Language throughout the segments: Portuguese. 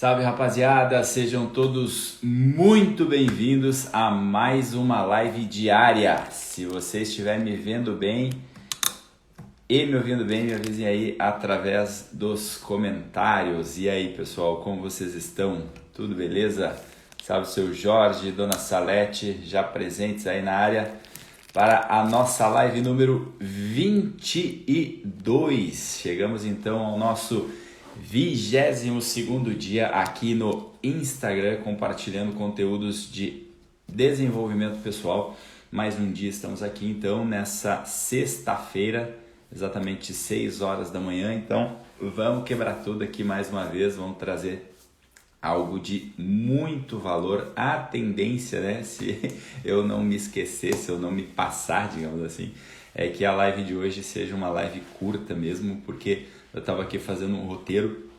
Salve, rapaziada, sejam todos muito bem-vindos a mais uma live diária. Se você estiver me vendo bem e me ouvindo bem, me avisem aí através dos comentários. E aí, pessoal, como vocês estão? Tudo beleza? Salve, seu Jorge, Dona Salete, já presentes aí na área para a nossa live número 22. Chegamos então ao nosso 22º dia aqui no Instagram, compartilhando conteúdos de desenvolvimento pessoal. Mais um dia estamos aqui então nessa sexta-feira, exatamente 6 horas da manhã. Então vamos quebrar tudo aqui mais uma vez, vamos trazer algo de muito valor. A tendência, né, se eu não me esquecer, se eu não me passar, digamos assim, é que a live de hoje seja uma live curta mesmo, porque eu estava aqui fazendo um roteiro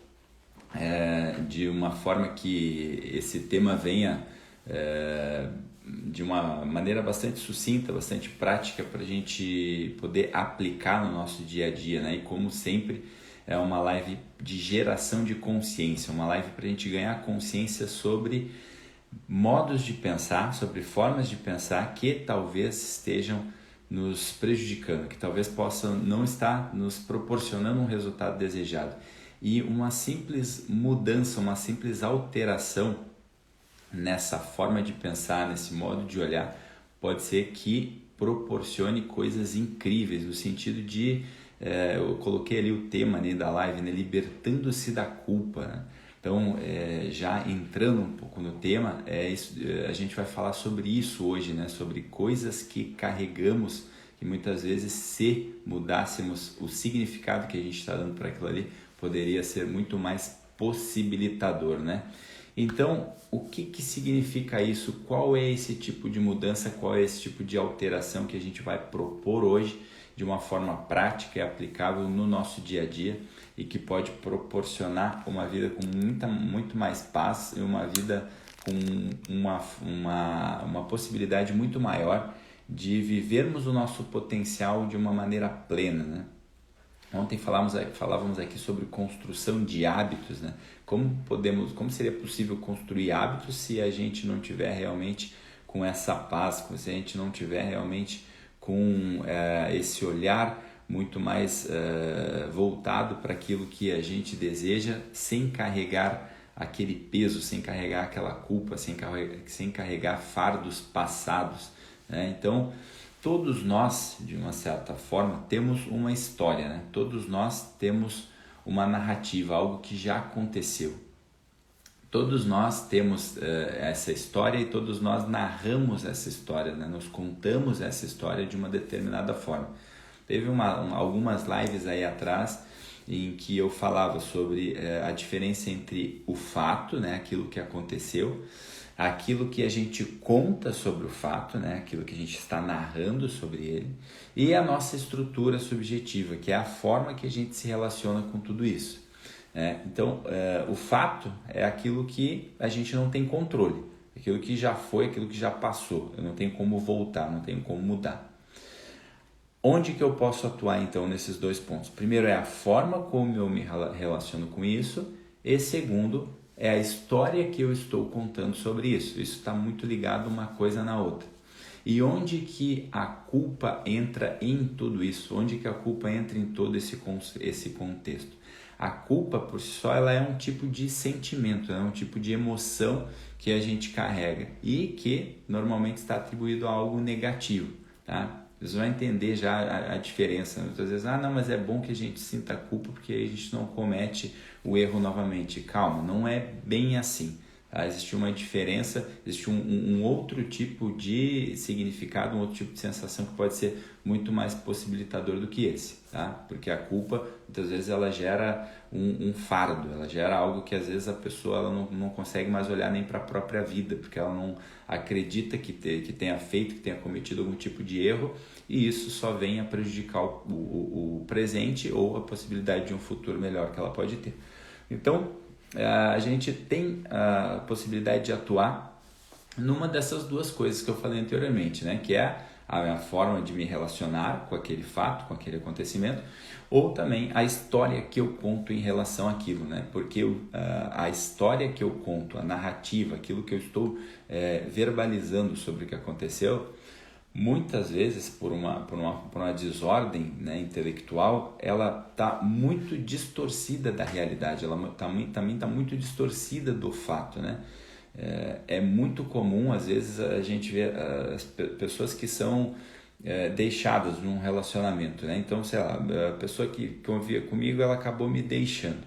de uma forma que esse tema venha de uma maneira bastante sucinta, bastante prática para a gente poder aplicar no nosso dia a dia, né? E como sempre, é uma live de geração de consciência, uma live para a gente ganhar consciência sobre modos de pensar, sobre formas de pensar que talvez estejam nos prejudicando, que talvez possam não estar nos proporcionando um resultado desejado. E uma simples mudança, uma simples alteração nessa forma de pensar, nesse modo de olhar, pode ser que proporcione coisas incríveis, no sentido de, eu coloquei ali o tema, né, da live, né, libertando-se da culpa, né? Então, já entrando um pouco no tema, a gente vai falar sobre isso hoje, né? Sobre coisas que carregamos, que muitas vezes, se mudássemos o significado que a gente está dando para aquilo ali, poderia ser muito mais possibilitador, né? Então, o que significa isso? Qual é esse tipo de mudança? Qual é esse tipo de alteração que a gente vai propor hoje de uma forma prática e aplicável no nosso dia a dia e que pode proporcionar uma vida com muito mais paz e uma vida com uma possibilidade muito maior de vivermos o nosso potencial de uma maneira plena, né? Ontem falávamos aqui sobre construção de hábitos, né? Como seria possível construir hábitos se a gente não tiver realmente com essa paz, se a gente não tiver realmente com esse olhar muito mais voltado para aquilo que a gente deseja, sem carregar aquele peso, sem carregar aquela culpa, sem carregar fardos passados, né? Então, todos nós, de uma certa forma, temos uma história, né? Todos nós temos uma narrativa, algo que já aconteceu. Todos nós temos essa história e todos nós narramos essa história, né? Nós contamos essa história de uma determinada forma. Teve algumas lives aí atrás em que eu falava sobre a diferença entre o fato, né? Aquilo que aconteceu, aquilo que a gente conta sobre o fato, né? Aquilo que a gente está narrando sobre ele, e a nossa estrutura subjetiva, que é a forma que a gente se relaciona com tudo isso. Então, o fato é aquilo que a gente não tem controle, aquilo que já foi, aquilo que já passou, eu não tenho como voltar, não tenho como mudar. Onde que eu posso atuar então nesses dois pontos? Primeiro é a forma como eu me relaciono com isso, e segundo é a história que eu estou contando sobre isso. Isso está muito ligado uma coisa na outra. E onde que a culpa entra em tudo isso? Onde que a culpa entra em todo esse contexto? A culpa, por si só, ela é um tipo de sentimento, é um tipo de emoção que a gente carrega e que normalmente está atribuído a algo negativo, tá? Vocês vão entender já a diferença. Muitas vezes, não, mas é bom que a gente sinta culpa porque a gente não comete o erro novamente. Calma, não é bem assim. Tá? Existe uma diferença, existe um outro tipo de significado, um outro tipo de sensação que pode ser muito mais possibilitador do que esse, tá? Porque a culpa, muitas vezes, ela gera um fardo, ela gera algo que às vezes a pessoa ela não consegue mais olhar nem para a própria vida, porque ela não acredita que tenha feito, que tenha cometido algum tipo de erro, e isso só vem a prejudicar o presente ou a possibilidade de um futuro melhor que ela pode ter. Então, a gente tem a possibilidade de atuar numa dessas duas coisas que eu falei anteriormente, né? Que é a minha forma de me relacionar com aquele fato, com aquele acontecimento, ou também a história que eu conto em relação àquilo, né? Porque a história que eu conto, a narrativa, aquilo que eu estou verbalizando sobre o que aconteceu, muitas vezes por uma desordem, né, intelectual, ela está muito distorcida da realidade, ela também está muito distorcida do fato, né? É muito comum, às vezes, a gente ver as pessoas que são deixadas num relacionamento, né? Então, sei lá, a pessoa que convivia comigo, ela acabou me deixando.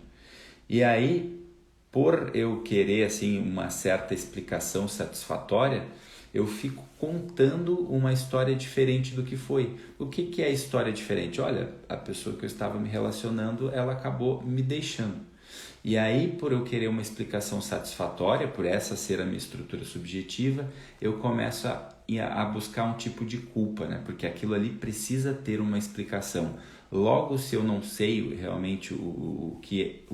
E aí, por eu querer assim uma certa explicação satisfatória, eu fico contando uma história diferente do que foi. O que é a história diferente? Olha, a pessoa que eu estava me relacionando, ela acabou me deixando. E aí, por eu querer uma explicação satisfatória, por essa ser a minha estrutura subjetiva, eu começo a buscar um tipo de culpa, né? Porque aquilo ali precisa ter uma explicação. Logo, se eu não sei realmente o que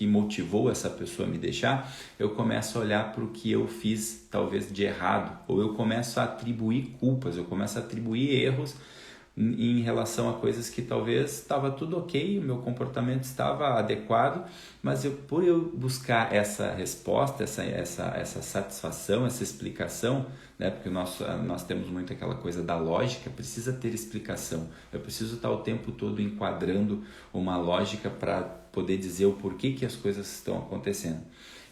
motivou essa pessoa a me deixar, eu começo a olhar para o que eu fiz talvez de errado, ou eu começo a atribuir culpas, eu começo a atribuir erros em relação a coisas que talvez estava tudo ok, o meu comportamento estava adequado, mas por eu buscar essa resposta, essa satisfação, essa explicação, né? Porque nós temos muito aquela coisa da lógica, precisa ter explicação, eu preciso estar o tempo todo enquadrando uma lógica para poder dizer o porquê que as coisas estão acontecendo.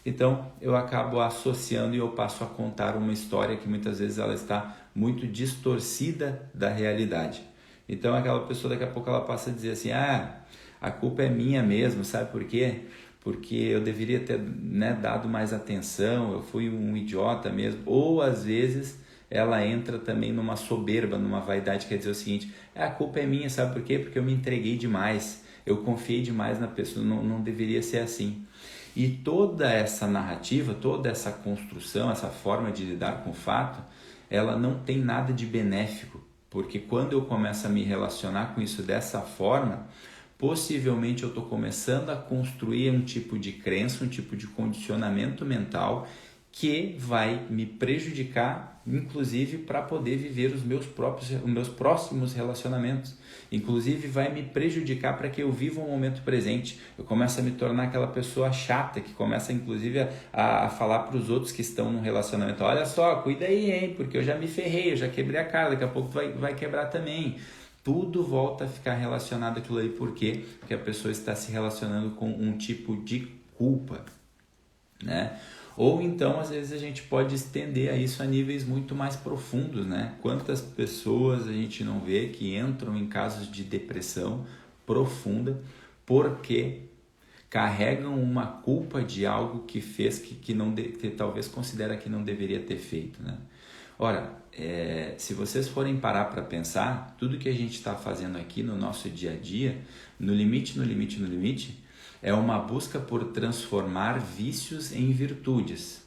Então eu acabo associando e eu passo a contar uma história que muitas vezes ela está muito distorcida da realidade. Então aquela pessoa daqui a pouco ela passa a dizer assim, a culpa é minha mesmo, sabe por quê? Porque eu deveria ter, né, dado mais atenção, eu fui um idiota mesmo. Ou às vezes ela entra também numa soberba, numa vaidade, quer dizer o seguinte, a culpa é minha, sabe por quê? Porque eu me entreguei demais, eu confiei demais na pessoa, não deveria ser assim. E toda essa narrativa, toda essa construção, essa forma de lidar com o fato, ela não tem nada de benéfico, porque quando eu começo a me relacionar com isso dessa forma, possivelmente eu estou começando a construir um tipo de crença, um tipo de condicionamento mental que vai me prejudicar, inclusive para poder viver os meus próximos relacionamentos. Inclusive vai me prejudicar para que eu viva o momento presente. Eu começo a me tornar aquela pessoa chata que começa inclusive a falar para os outros que estão num relacionamento, olha só, cuida aí, hein, porque eu já me ferrei, eu já quebrei a cara, daqui a pouco vai quebrar também. Tudo volta a ficar relacionado àquilo aí. Por quê? Porque a pessoa está se relacionando com um tipo de culpa, né? Ou então, às vezes, a gente pode estender a isso a níveis muito mais profundos, né? Quantas pessoas a gente não vê que entram em casos de depressão profunda porque carregam uma culpa de algo que fez que talvez considera que não deveria ter feito, né? Ora, se vocês forem parar para pensar, tudo que a gente está fazendo aqui no nosso dia a dia, no limite, é uma busca por transformar vícios em virtudes.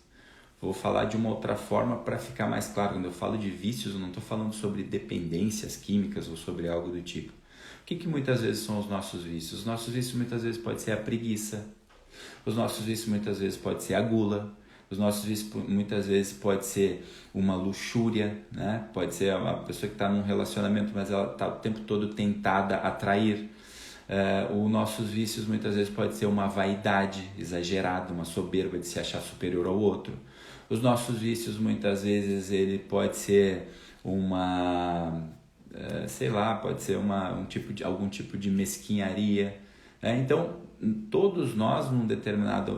Vou falar de uma outra forma para ficar mais claro. Quando eu falo de vícios, eu não estou falando sobre dependências químicas ou sobre algo do tipo. O que muitas vezes são os nossos vícios? Os nossos vícios muitas vezes pode ser a preguiça. Os nossos vícios muitas vezes pode ser a gula. Os nossos vícios muitas vezes pode ser uma luxúria, né? Pode ser uma pessoa que está num relacionamento, mas ela está o tempo todo tentada a trair. Os nossos vícios muitas vezes pode ser uma vaidade exagerada, uma soberba de se achar superior ao outro. Os nossos vícios muitas vezes ele pode ser pode ser algum tipo de mesquinharia, né? Então todos nós num determinado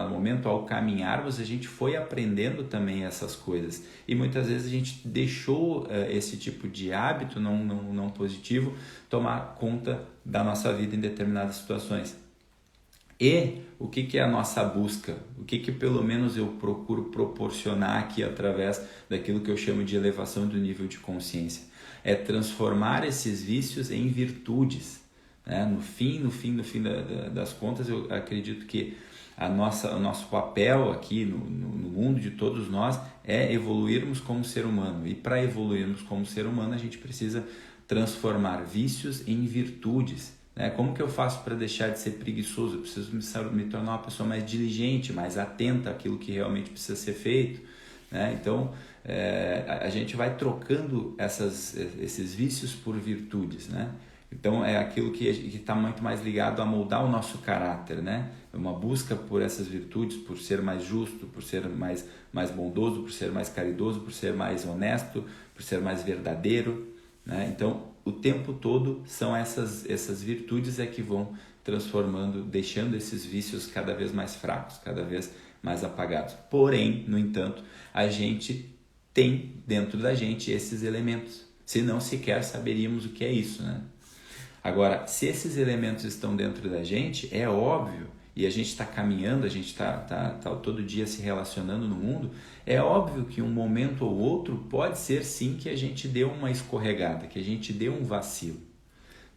momento, ao caminharmos, a gente foi aprendendo também essas coisas e muitas vezes a gente deixou esse tipo de hábito não positivo tomar conta da nossa vida em determinadas situações. E o que é a nossa busca? O que pelo menos eu procuro proporcionar aqui através daquilo que eu chamo de elevação do nível de consciência? É transformar esses vícios em virtudes. No fim das contas, eu acredito que o nosso papel aqui no mundo de todos nós é evoluirmos como ser humano. E para evoluirmos como ser humano, a gente precisa transformar vícios em virtudes. Como que eu faço para deixar de ser preguiçoso? Eu preciso me tornar uma pessoa mais diligente, mais atenta àquilo que realmente precisa ser feito. Então, a gente vai trocando esses vícios por virtudes, né? Então é aquilo que está muito mais ligado a moldar o nosso caráter, né? Uma busca por essas virtudes, por ser mais justo, por ser mais bondoso, por ser mais caridoso, por ser mais honesto, por ser mais verdadeiro, né? Então o tempo todo são essas virtudes que vão transformando, deixando esses vícios cada vez mais fracos, cada vez mais apagados. Porém, no entanto, a gente tem dentro da gente esses elementos, senão sequer saberíamos o que é isso, né? Agora, se esses elementos estão dentro da gente, é óbvio, e a gente está caminhando, a gente está todo dia se relacionando no mundo, é óbvio que um momento ou outro pode ser sim que a gente dê uma escorregada, que a gente dê um vacilo,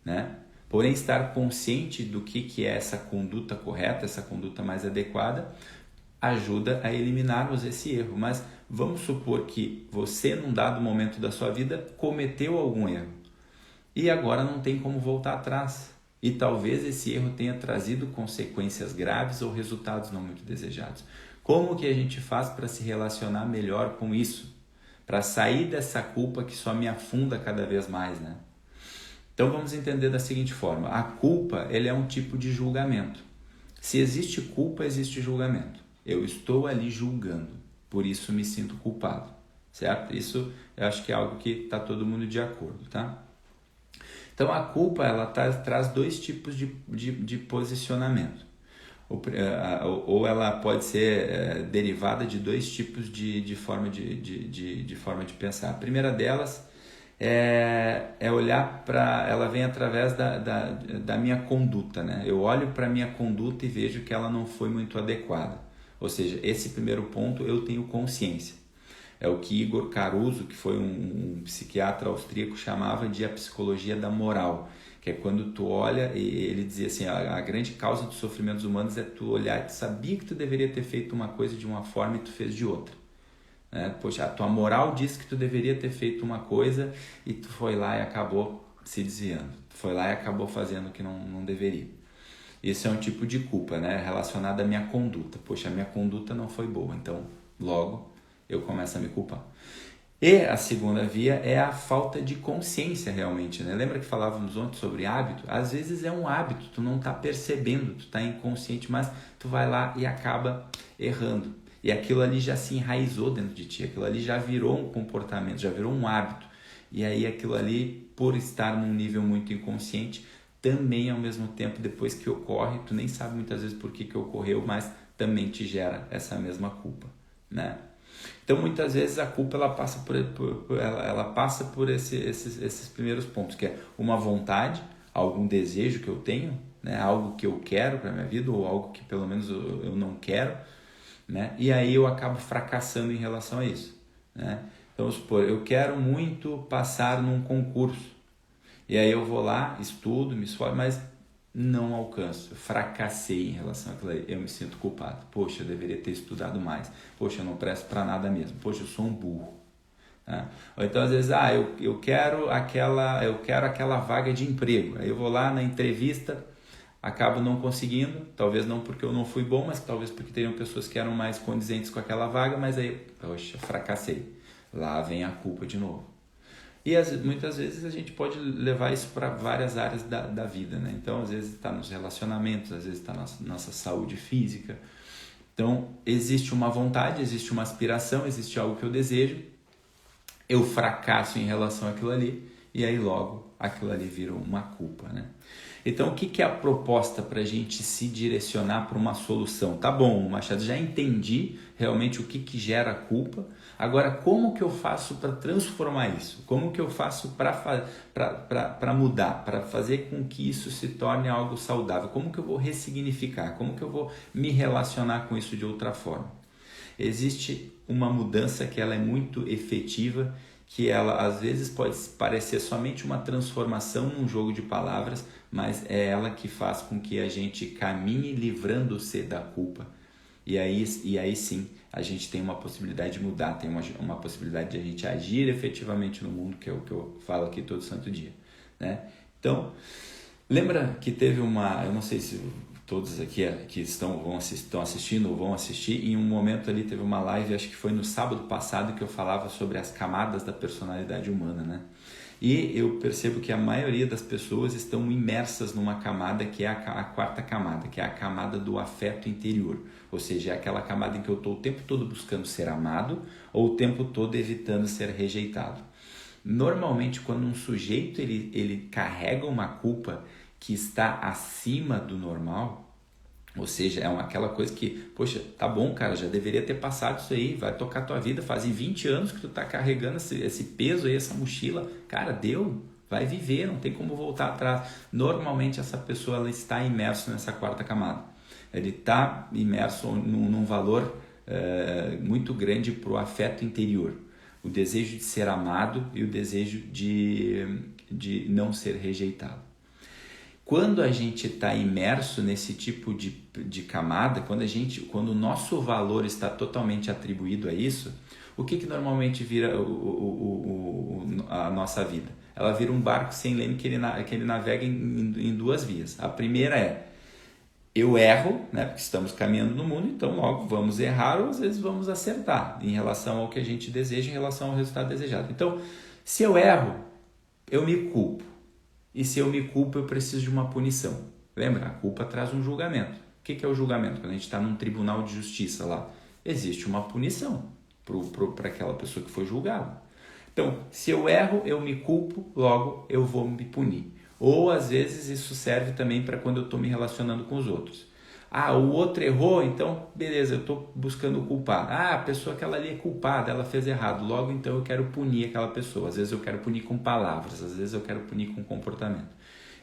né? Porém, estar consciente do que é essa conduta correta, essa conduta mais adequada, ajuda a eliminarmos esse erro. Mas vamos supor que você, num dado momento da sua vida, cometeu algum erro. E agora não tem como voltar atrás. E talvez esse erro tenha trazido consequências graves ou resultados não muito desejados. Como que a gente faz para se relacionar melhor com isso? Para sair dessa culpa que só me afunda cada vez mais, né? Então vamos entender da seguinte forma. A culpa, ele é um tipo de julgamento. Se existe culpa, existe julgamento. Eu estou ali julgando, por isso me sinto culpado, certo? Isso eu acho que é algo que está todo mundo de acordo, tá? Então a culpa ela traz dois tipos de posicionamento, ou ela pode ser derivada de dois tipos de forma de pensar. A primeira delas é olhar para, ela vem através da minha conduta, né? Eu olho para a minha conduta e vejo que ela não foi muito adequada, ou seja, esse primeiro ponto eu tenho consciência. É o que Igor Caruso, que foi um psiquiatra austríaco, chamava de a psicologia da moral, que é quando tu olha, e ele dizia assim, a grande causa dos sofrimentos humanos é tu olhar e tu sabia que tu deveria ter feito uma coisa de uma forma e tu fez de outra. Né? Poxa, a tua moral diz que tu deveria ter feito uma coisa e tu foi lá e acabou se desviando. Tu foi lá e acabou fazendo o que não deveria. Esse é um tipo de culpa, né? Relacionado à minha conduta. Poxa, a minha conduta não foi boa, então logo eu começo a me culpar. E a segunda via é a falta de consciência realmente, né? Lembra que falávamos ontem sobre hábito? Às vezes é um hábito, tu não está percebendo, tu está inconsciente, mas tu vai lá e acaba errando. E aquilo ali já se enraizou dentro de ti, aquilo ali já virou um comportamento, já virou um hábito. E aí aquilo ali, por estar num nível muito inconsciente, também ao mesmo tempo, depois que ocorre, tu nem sabe muitas vezes por que ocorreu, mas também te gera essa mesma culpa, né? Então, muitas vezes a culpa ela passa por esses primeiros pontos, que é uma vontade, algum desejo que eu tenho, né? Algo que eu quero para a minha vida ou algo que pelo menos eu não quero, né? E aí eu acabo fracassando em relação a isso, né? Então, vamos supor, eu quero muito passar num concurso e aí eu vou lá, estudo, me esforço, mas não alcanço, eu fracassei em relação àquilo aí, eu me sinto culpado. Poxa, eu deveria ter estudado mais. Poxa, eu não presto para nada mesmo. Poxa, eu sou um burro. Né? Ou então às vezes, eu quero aquela vaga de emprego. Aí eu vou lá na entrevista, acabo não conseguindo, talvez não porque eu não fui bom, mas talvez porque teriam pessoas que eram mais condizentes com aquela vaga, mas aí, poxa, fracassei. Lá vem a culpa de novo. E muitas vezes a gente pode levar isso para várias áreas da vida, né? Então, às vezes está nos relacionamentos, às vezes está na nossa saúde física. Então, existe uma vontade, existe uma aspiração, existe algo que eu desejo, eu fracasso em relação àquilo ali, e aí logo aquilo ali vira uma culpa, né? Então, o que é a proposta para a gente se direcionar para uma solução? Tá bom, Machado, já entendi realmente o que gera culpa. Agora, como que eu faço para transformar isso? Como que eu faço para mudar, para fazer com que isso se torne algo saudável? Como que eu vou ressignificar? Como que eu vou me relacionar com isso de outra forma? Existe uma mudança que ela é muito efetiva, que ela às vezes pode parecer somente uma transformação num jogo de palavras, mas é ela que faz com que a gente caminhe livrando-se da culpa. E aí sim a gente tem uma possibilidade de mudar, tem uma possibilidade de a gente agir efetivamente no mundo, que é o que eu falo aqui todo santo dia, né? Então, lembra que teve eu não sei se todos aqui que estão assistindo ou vão assistir. Em um momento ali teve uma live, acho que foi no sábado passado, que eu falava sobre as camadas da personalidade humana, né? E eu percebo que a maioria das pessoas estão imersas numa camada que é a quarta camada, que é a camada do afeto interior. Ou seja, é aquela camada em que eu estou o tempo todo buscando ser amado ou o tempo todo evitando ser rejeitado. Normalmente, quando um sujeito ele carrega uma culpa que está acima do normal, ou seja, é aquela coisa que, poxa, tá bom, cara, já deveria ter passado isso aí, vai tocar tua vida, fazem 20 anos que tu tá carregando esse peso aí, essa mochila, cara, deu, vai viver, não tem como voltar atrás. Normalmente essa pessoa ela está imersa nessa quarta camada, ele está imerso num valor muito grande para o afeto interior, o desejo de ser amado e o desejo de não ser rejeitado. Quando a gente está imerso nesse tipo de camada, quando o nosso valor está totalmente atribuído a isso, o que normalmente vira a nossa vida? Ela vira um barco sem leme que ele navega em duas vias. A primeira é, eu erro, né, porque estamos caminhando no mundo, então logo vamos errar ou às vezes vamos acertar em relação ao que a gente deseja, em relação ao resultado desejado. Então, se eu erro, eu me culpo. E se eu me culpo, eu preciso de uma punição. Lembra? A culpa traz um julgamento. O que é o julgamento? Quando a gente está num tribunal de justiça lá, existe uma punição para aquela pessoa que foi julgada. Então, se eu erro, eu me culpo, logo eu vou me punir. Ou, às vezes, isso serve também para quando eu estou me relacionando com os outros. Ah, o outro errou, então, beleza, eu estou buscando o culpado. Ah, a pessoa aquela ali é culpada, ela fez errado. Logo, então, eu quero punir aquela pessoa. Às vezes eu quero punir com palavras, às vezes eu quero punir com comportamento.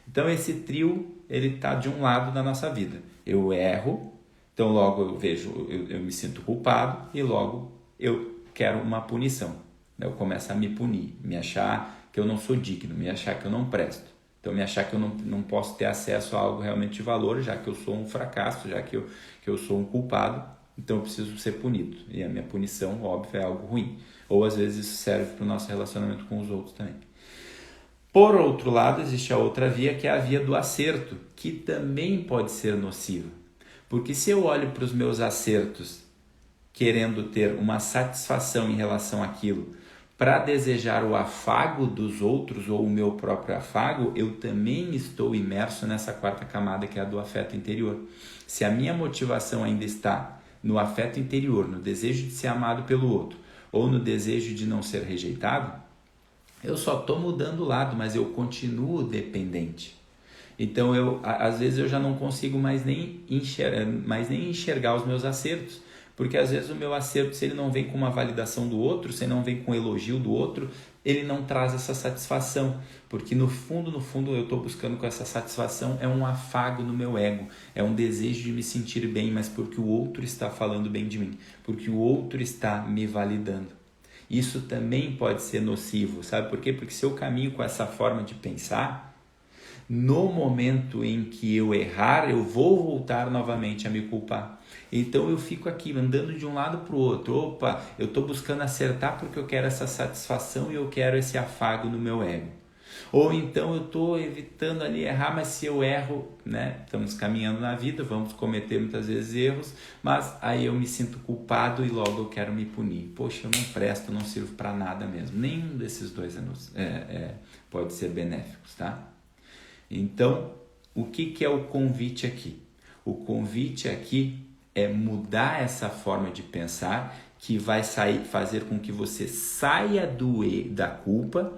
Então, esse trio, ele está de um lado da nossa vida. Eu erro, então logo eu me sinto culpado e logo eu quero uma punição. Eu começo a me punir, me achar que eu não sou digno, me achar que eu não presto. Então, me achar que eu não posso ter acesso a algo realmente de valor, já que eu sou um fracasso, já que eu sou um culpado, então eu preciso ser punido. E a minha punição, óbvio, é algo ruim. Ou às vezes isso serve para o nosso relacionamento com os outros também. Por outro lado, existe a outra via, que é a via do acerto, que também pode ser nociva. Porque se eu olho para os meus acertos querendo ter uma satisfação em relação àquilo, para desejar o afago dos outros ou o meu próprio afago, eu também estou imerso nessa quarta camada, que é a do afeto interior. Se a minha motivação ainda está no afeto interior, no desejo de ser amado pelo outro, ou no desejo de não ser rejeitado, eu só estou mudando o lado, mas eu continuo dependente. Então, às vezes eu já não consigo mais nem enxergar os meus acertos. Porque às vezes o meu acerto, se ele não vem com uma validação do outro, se ele não vem com um elogio do outro, ele não traz essa satisfação. Porque no fundo eu estou buscando com essa satisfação, é um afago no meu ego, é um desejo de me sentir bem, mas porque o outro está falando bem de mim, porque o outro está me validando. Isso também pode ser nocivo, sabe por quê? Porque se eu caminho com essa forma de pensar, no momento em que eu errar, eu vou voltar novamente a me culpar. Então eu fico aqui andando de um lado para o outro. Opa, eu estou buscando acertar porque eu quero essa satisfação e eu quero esse afago no meu ego. Ou então eu estou evitando ali errar, mas se eu erro, né? Estamos caminhando na vida, vamos cometer muitas vezes erros, mas aí eu me sinto culpado e logo eu quero me punir. Poxa, eu não presto, não sirvo para nada mesmo. Nenhum desses dois pode ser benéficos, tá? Então, o que é o convite aqui? O convite aqui é mudar essa forma de pensar que vai fazer com que você saia da culpa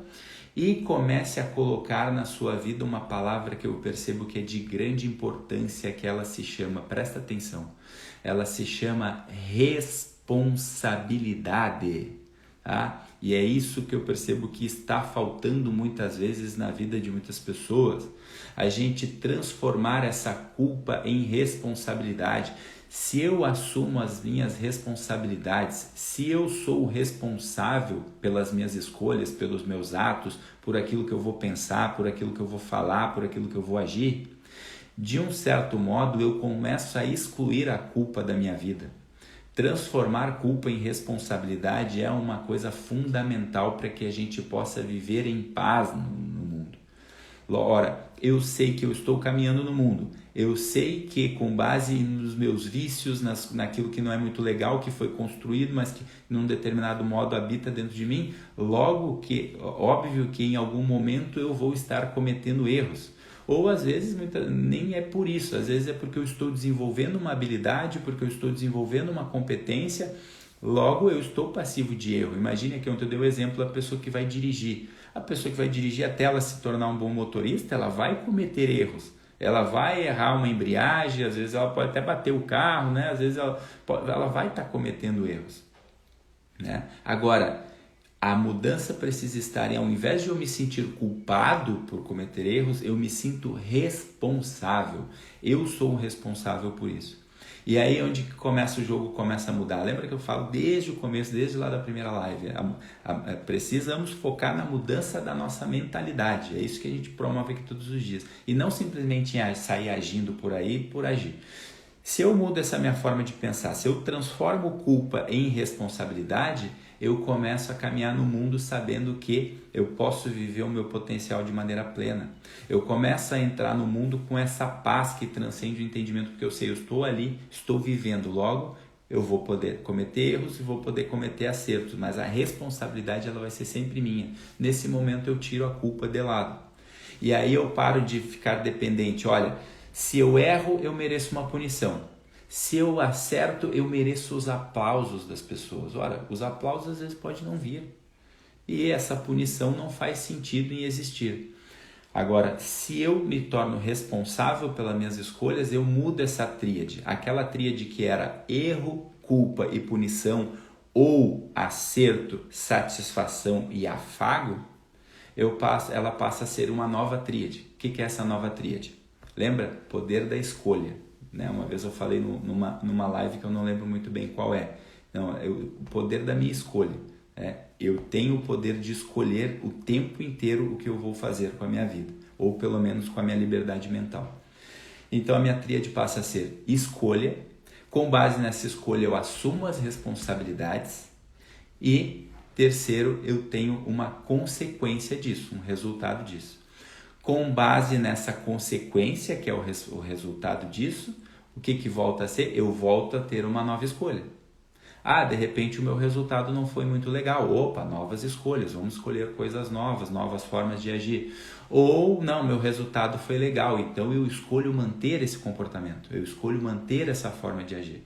e comece a colocar na sua vida uma palavra que eu percebo que é de grande importância, que ela se chama, presta atenção, ela se chama responsabilidade, tá? E é isso que eu percebo que está faltando muitas vezes na vida de muitas pessoas, a gente transformar essa culpa em responsabilidade. Se eu assumo as minhas responsabilidades, se eu sou o responsável pelas minhas escolhas, pelos meus atos, por aquilo que eu vou pensar, por aquilo que eu vou falar, por aquilo que eu vou agir, de um certo modo eu começo a excluir a culpa da minha vida. Transformar culpa em responsabilidade é uma coisa fundamental para que a gente possa viver em paz no mundo. Ora, eu sei que eu estou caminhando no mundo, eu sei que com base nos meus vícios, naquilo que não é muito legal, que foi construído, mas que num determinado modo habita dentro de mim, logo que, óbvio que em algum momento eu vou estar cometendo erros. Ou às vezes nem é por isso, às vezes é porque eu estou desenvolvendo uma habilidade, porque eu estou desenvolvendo uma competência, logo eu estou passivo de erro. Imagine aqui onde eu dei o exemplo da pessoa que vai dirigir. A pessoa que vai dirigir, até ela se tornar um bom motorista, ela vai cometer erros. Ela vai errar uma embreagem, às vezes ela pode até bater o carro, né? Às vezes ela vai estar cometendo erros, né? Agora, a mudança precisa estar em, ao invés de eu me sentir culpado por cometer erros, eu me sinto responsável. Eu sou o responsável por isso. E aí onde começa o jogo, começa a mudar. Lembra que eu falo desde o começo, desde lá da primeira live, precisamos focar na mudança da nossa mentalidade. É isso que a gente promove aqui todos os dias. E não simplesmente sair agindo por aí, por agir. Se eu mudo essa minha forma de pensar, se eu transformo culpa em responsabilidade, eu começo a caminhar no mundo sabendo que eu posso viver o meu potencial de maneira plena. Eu começo a entrar no mundo com essa paz que transcende o entendimento, porque eu sei, eu estou ali, estou vivendo, logo eu vou poder cometer erros e vou poder cometer acertos, mas a responsabilidade ela vai ser sempre minha. Nesse momento eu tiro a culpa de lado. E aí eu paro de ficar dependente. Olha, se eu erro, eu mereço uma punição. Se eu acerto, eu mereço os aplausos das pessoas. Ora, os aplausos às vezes podem não vir. E essa punição não faz sentido em existir. Agora, se eu me torno responsável pelas minhas escolhas, eu mudo essa tríade. Aquela tríade que era erro, culpa e punição, ou acerto, satisfação e afago, ela passa a ser uma nova tríade. O que é essa nova tríade? Lembra? Poder da escolha. Uma vez eu falei numa live que eu não lembro muito bem qual é. O poder da minha escolha. Eu tenho o poder de escolher o tempo inteiro o que eu vou fazer com a minha vida, ou pelo menos com a minha liberdade mental. Então a minha tríade passa a ser escolha. Com base nessa escolha eu assumo as responsabilidades e, terceiro, eu tenho uma consequência disso, um resultado disso. Com base nessa consequência, que é o resultado disso, o que volta a ser? Eu volto a ter uma nova escolha. De repente o meu resultado não foi muito legal. Opa, novas escolhas, vamos escolher coisas novas, novas formas de agir. Ou não, meu resultado foi legal, então eu escolho manter esse comportamento, eu escolho manter essa forma de agir.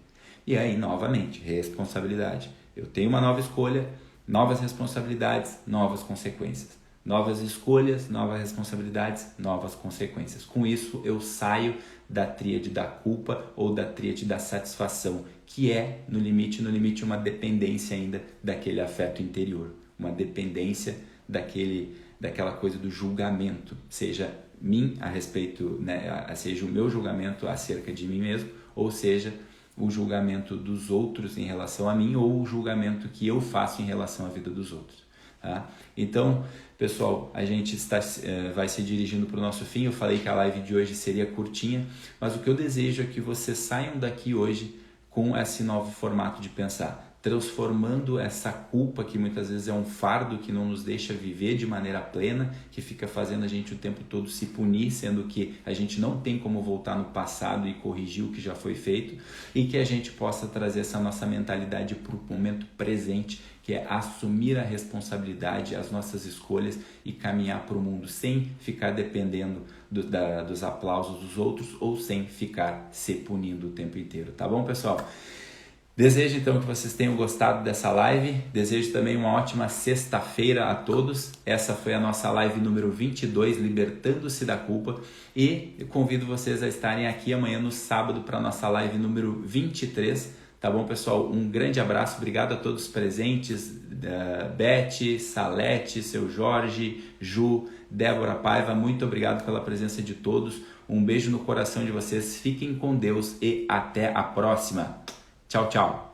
E aí, novamente, responsabilidade. Eu tenho uma nova escolha, novas responsabilidades, novas consequências. Novas escolhas, novas responsabilidades, novas consequências. Com isso, eu saio da tríade da culpa ou da tríade da satisfação, que é, no limite, uma dependência ainda daquele afeto interior. Uma dependência daquela coisa do julgamento, seja mim a respeito, seja o meu julgamento acerca de mim mesmo, ou seja, o julgamento dos outros em relação a mim, ou o julgamento que eu faço em relação à vida dos outros. Tá? Então, pessoal, a gente vai se dirigindo para o nosso fim. Eu falei que a live de hoje seria curtinha, mas o que eu desejo é que vocês saiam daqui hoje com esse novo formato de pensar, transformando essa culpa, que muitas vezes é um fardo que não nos deixa viver de maneira plena, que fica fazendo a gente o tempo todo se punir, sendo que a gente não tem como voltar no passado e corrigir o que já foi feito, e que a gente possa trazer essa nossa mentalidade para o momento presente, que é assumir a responsabilidade, as nossas escolhas e caminhar para o mundo sem ficar dependendo dos aplausos dos outros ou sem ficar se punindo o tempo inteiro. Tá bom, pessoal? Desejo então que vocês tenham gostado dessa live. Desejo também uma ótima sexta-feira a todos. Essa foi a nossa live número 22, Libertando-se da Culpa. E eu convido vocês a estarem aqui amanhã no sábado para a nossa live número 23. Tá bom, pessoal? Um grande abraço. Obrigado a todos os presentes. Beth, Salete, seu Jorge, Ju, Débora Paiva. Muito obrigado pela presença de todos. Um beijo no coração de vocês. Fiquem com Deus e até a próxima. Tchau, tchau.